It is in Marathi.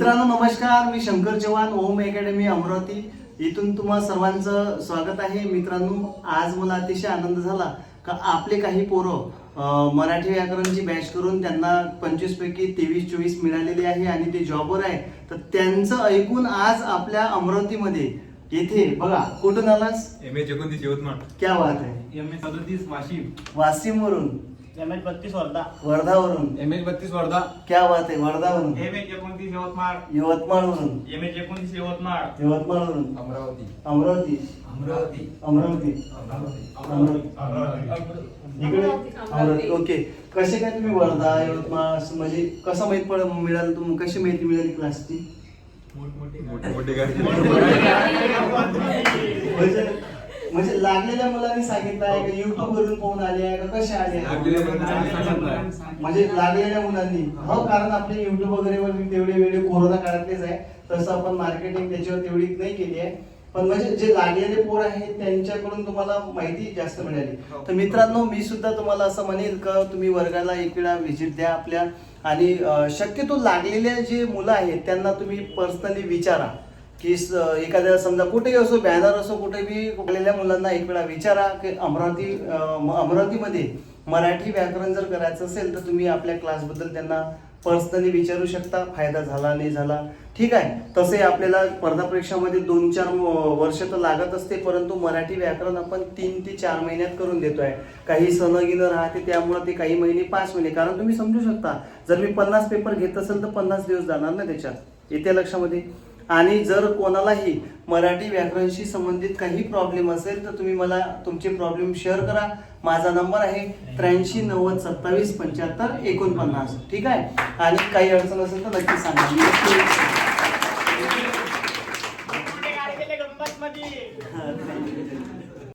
मित्रांनो नमस्कार, मी शंकर चव्हाण, ओम अकॅडमी अमरावती इथून तुम्हा सर्वांचं स्वागत आहे. मित्रांनो, आज मला अतिशय आनंद झाला का आपले काही पोरं मराठी व्याकरणची बॅच करून त्यांना 25 पैकी 23-24 मिळालेले आहे आणि ते जॉबवर आहे. तर त्यांचं ऐकून आज आपल्या अमरावतीमध्ये येथे बघा, कुठून आलास? MH29 यवतमाळ. क्या बात आहे. MH37 Washim. वाशिमवरून. MH32 Wardha. वर्धावरून. MH32 Wardha. क्या बात आहे. वर्धावरून. MH29 यवतमाळ. यवतमाळवरून. MH29 यवतमाळ. यवतमाळवरून. अमरावती. अमरावती. अमरावती. अमरावती. अमरावती. इकडे अमरावती. ओके. कसे काय तुम्ही वर्धा यवतमाळ असं म्हणजे कसं माहित मिळालं, तुम्ही कशी माहिती मिळाली क्लासची? मोठे गाडी. म्हणजे लागलेल्या मुलांनी सांगितलं आहे का, युट्यूब वरून पाहून आले आहे का, कसे आले आहे? म्हणजे लागलेल्या मुलांनी. हो, कारण आपले युट्यूब वगैरे वर तेवढे वेळ कोरोना काळातलेच आहे, तसं आपण मार्केटिंग त्याच्यावर तेवढी नाही केली आहे. पण म्हणजे जे लागलेले पोर आहेत त्यांच्याकडून तुम्हाला माहिती जास्त मिळाली. तर मित्रांनो, मी सुद्धा तुम्हाला असं म्हणेल का तुम्ही वर्गाला एक वेळा व्हिजिट द्या आपल्या, आणि शक्यतो लागलेल्या जे मुलं आहेत त्यांना तुम्ही पर्सनली विचारा की एखाद्या समजा कुठेही असो, बॅनर असो, कुठे बी लागलेल्या मुलांना एक वेळा विचारा की अमरावतीमध्ये मराठी व्याकरण जर करायचं असेल तर तुम्ही आपल्या क्लासबद्दल त्यांना पर्सनली विचारू शकता. फायदा झाला नाही झाला ठीक आहे. तसे आपल्याला स्पर्धा परीक्षामध्ये 2-4 वर्ष तर लागत असते, परंतु मराठी व्याकरण आपण 3 ते 4 महिन्यात करून देतोय. काही सणगिनं राहते त्यामुळे ते काही महिने 5 महिने, कारण तुम्ही समजू शकता जर मी 50 पेपर घेत असेल तर 50 दिवस जाणार ना त्याच्यात. येत्या लक्षामध्ये. आणि जर कोणालाही मराठी व्याकरणशी संबंधित काही प्रॉब्लेम असेल तर तुम्ही मला तुमचे प्रॉब्लेम शेअर करा. माझा नंबर आहे 83 90 27 75 49. ठीक आहे. आणि काही अडचण असेल तर नक्की सांगा.